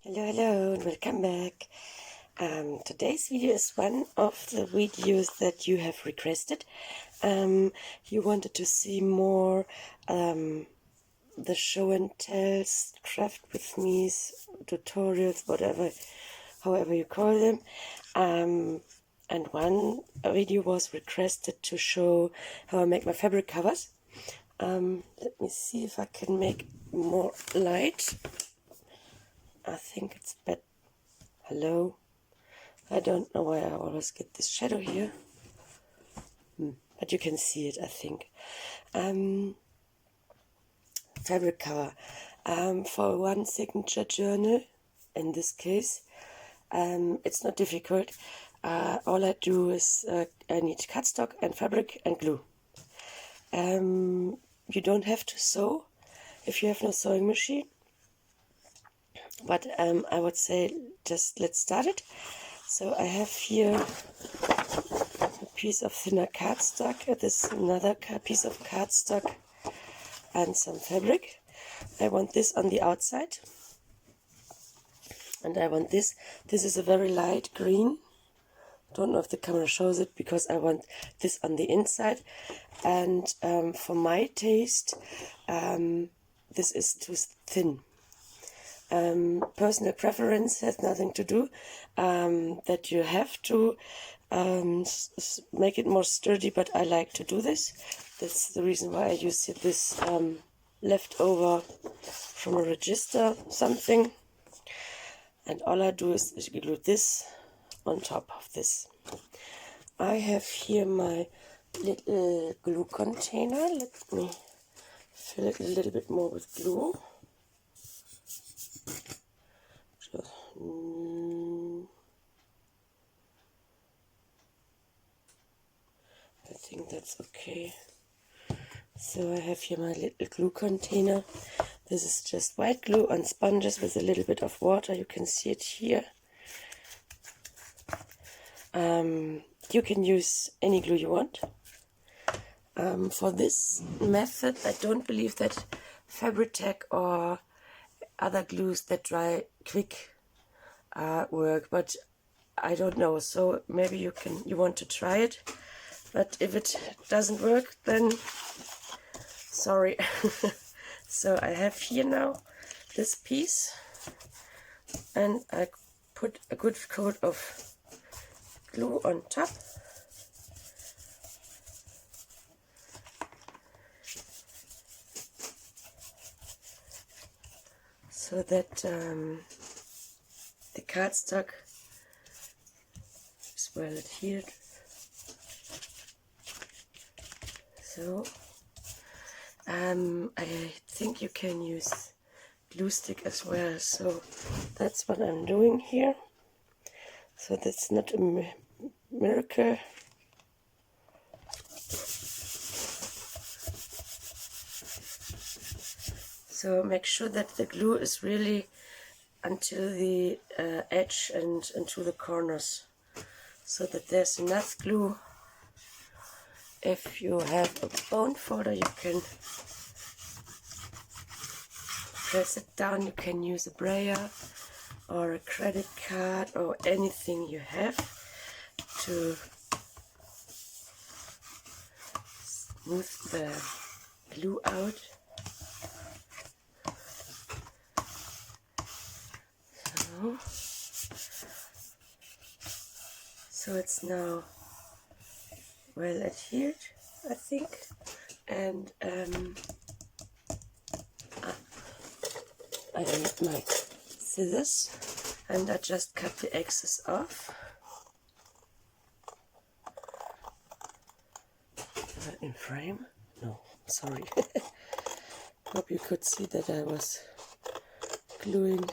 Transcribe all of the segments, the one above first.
Hello and welcome back. Today's video is one of the videos that you have requested. You wanted to see more the show and tells, craft with me's, tutorials, however you call them. And one video was requested to show how I make my fabric covers. Let me see if I can make more light. I think it's better. Hello. I don't know why I always get this shadow here. But you can see it, I think. Fabric cover. For one signature journal, in this case, it's not difficult. All I do is I need cardstock and fabric and glue. You don't have to sew if you have no sewing machine. But I would say just let's start it. So I have here a piece of thinner cardstock. This is another piece of cardstock and some fabric. I want this on the outside. And I want this. This is a very light green. Don't know if the camera shows it because I want this on the inside. And for my taste, this is too thin. Personal preference has nothing to do that you have to make it more sturdy, but I like to do this. That's the reason why I use this leftover from a register something, and all I do is glue this on top of this. I have here my little glue container. Let me fill it a little bit more with glue. I think that's okay. So I have here my little glue container. This is just white glue on sponges with a little bit of water. You can see it here. You can use any glue you want. For this method, I don't believe that Fabri-Tac or other glues that dry quick work, but I don't know. So maybe you want to try it. But if it doesn't work, then sorry. So I have here now this piece, and I put a good coat of glue on top. So that the cardstock is well adhered. So I think you can use glue stick as well. So that's what I'm doing here. So that's not a miracle. So make sure that the glue is really until the edge and into the corners, so that there's enough glue. If you have a bone folder, you can press it down. You can use a brayer or a credit card or anything you have to smooth the glue out. So it's now well adhered, I think, and I need my scissors, and I just cut the excess off. In frame? No, sorry. Hope you could see that I was gluing.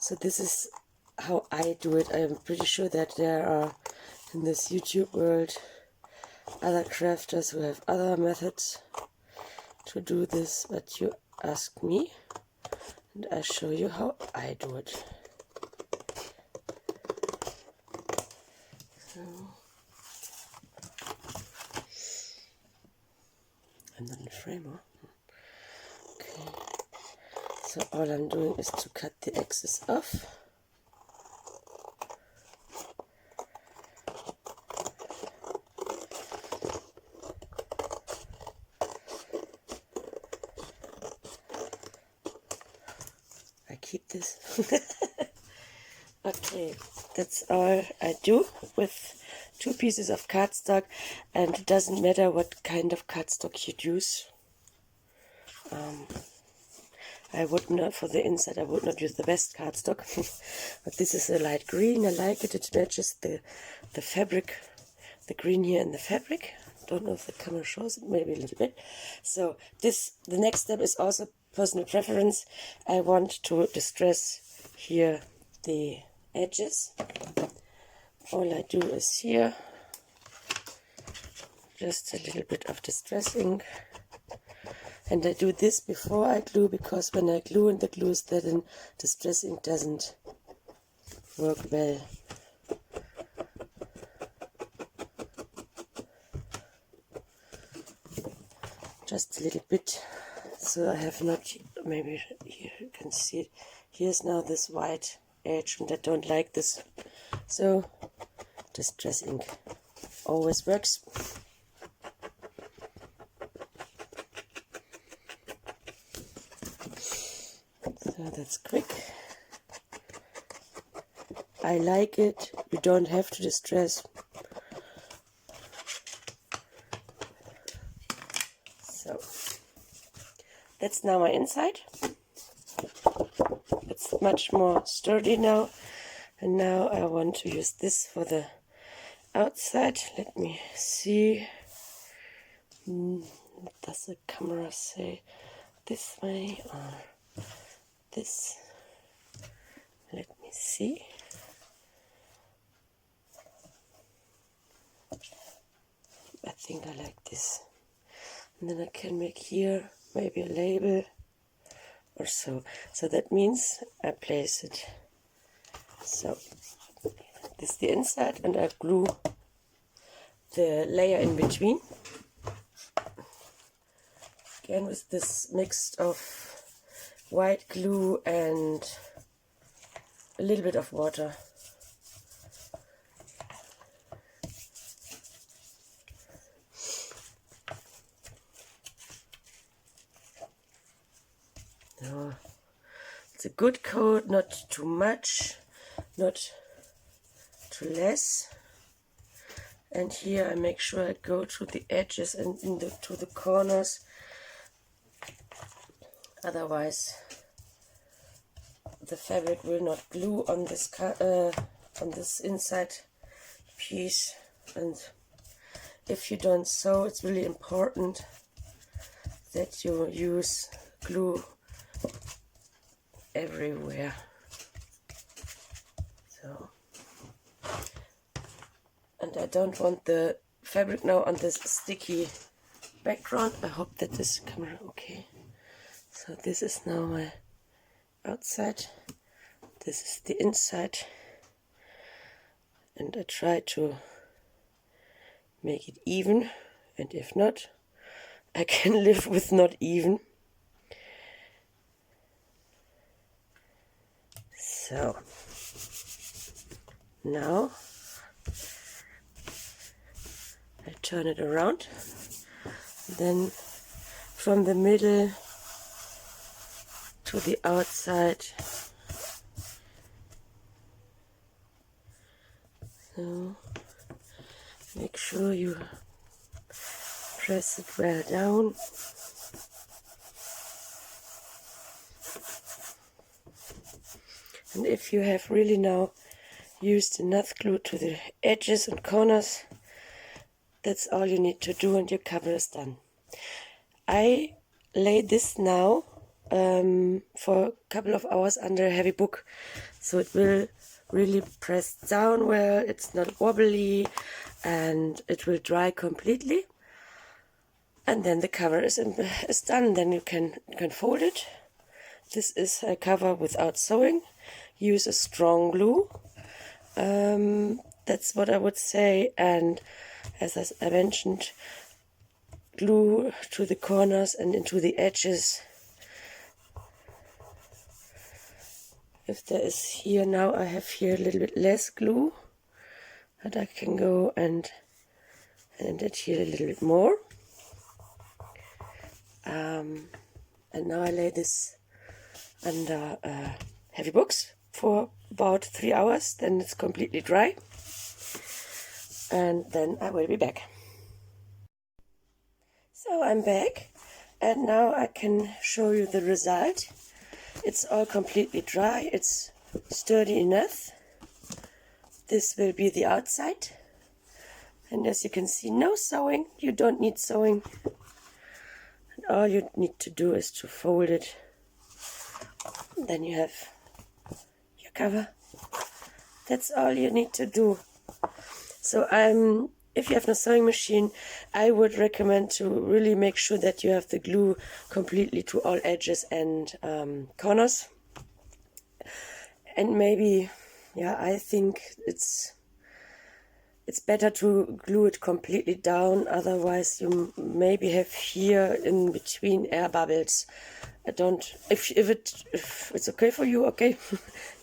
So this is how I do it. I am pretty sure that there are in this YouTube world other crafters who have other methods to do this, but you ask me and I show you how I do it. So, and then the framer. Okay. So all I'm doing is to cut the excess off. I keep this. Okay, that's all I do with 2 pieces of cardstock, and it doesn't matter what kind of cardstock you use. I would not, for the inside, I would not use the best cardstock, but this is a light green. I like it. It matches the fabric, the green here in the fabric. Don't know if the camera shows it, maybe a little bit. So the next step is also personal preference. I want to distress here the edges. All I do is here just a little bit of distressing. And I do this before I glue, because when I glue and the glue is dead, then distressing doesn't work well. Just a little bit, so I have not, maybe here you can see it. Here's now this white edge, and I don't like this, so distressing always works. So that's quick. I like it. You don't have to distress. So that's now my inside. It's much more sturdy now. And now I want to use this for the outside. Let me see. What does the camera say? This way or this? Let me see. I think I like this. And then I can make here maybe a label or so. So that means I place it. So this is the inside, and I glue the layer in between. Again with this mix of white glue and a little bit of water. Now, it's a good coat, not too much, not too less. And here I make sure I go to the edges and to the corners. Otherwise, the fabric will not glue on this inside piece. And if you don't sew, it's really important that you use glue everywhere. So, and I don't want the fabric now on this sticky background. I hope that this camera okay. So this is now my outside, this is the inside, and I try to make it even, and if not, I can live with not even. So now I turn it around, then from the middle to the outside. So make sure you press it well down. And if you have really now used enough glue to the edges and corners, that's all you need to do and your cover is done. I lay this now for a couple of hours under a heavy book, so it will really press down well, it's not wobbly, and it will dry completely. And then the cover is done. Then you can fold it. This is a cover without sewing. Use a strong glue. That's what I would say. And as I mentioned, glue to the corners and into the edges. if there is here, now I have here a little bit less glue, but I can go and add here a little bit more. And now I lay this under heavy books for about 3 hours, then it's completely dry, and then I will be back. So I'm back, and now I can show you the result. It's all completely dry, it's sturdy enough. This will be the outside, and as you can see, no sewing. You don't need sewing, and all you need to do is to fold it. Then you have your cover. That's all you need to do. So if you have no sewing machine, I would recommend to really make sure that you have the glue completely to all edges and corners. And maybe, yeah, I think it's better to glue it completely down, otherwise you maybe have here in between air bubbles. I don't, if it's okay for you, okay,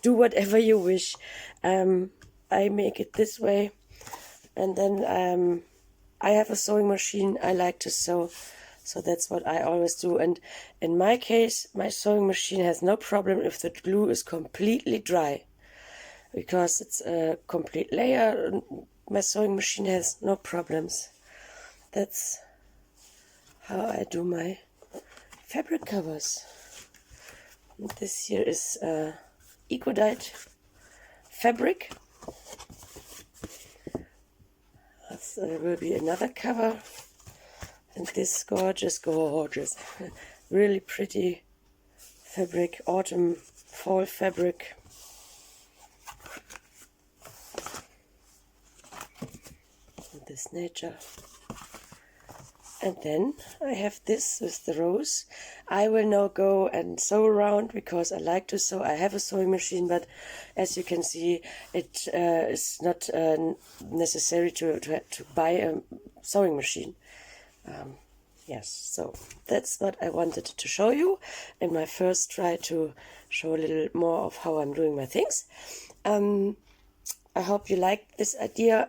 do whatever you wish. I make it this way, and then I have a sewing machine. I like to sew, so that's what I always do. And in my case, my sewing machine has no problem if the glue is completely dry, because it's a complete layer. My sewing machine has no problems. That's how I do my fabric covers. And this here is eco-dyed fabric. There will be another cover, and this gorgeous, really pretty fabric, autumn, fall fabric. This nature. And then I have this with the rose. I will now go and sew around because I like to sew. I have a sewing machine, but as you can see, it is not necessary to buy a sewing machine. Yes, so that's what I wanted to show you in my first try to show a little more of how I'm doing my things. I hope you like this idea.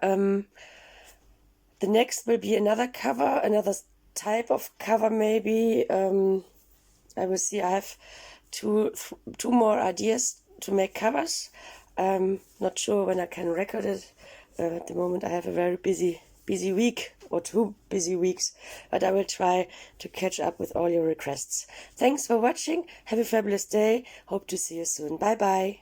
The next will be another cover, another type of cover maybe. I will see. I have two more ideas to make covers. Not sure when I can record it. At the moment I have a very busy week, or 2 busy weeks, but I will try to catch up with all your requests. Thanks for watching. Have a fabulous day. Hope to see you soon. Bye bye.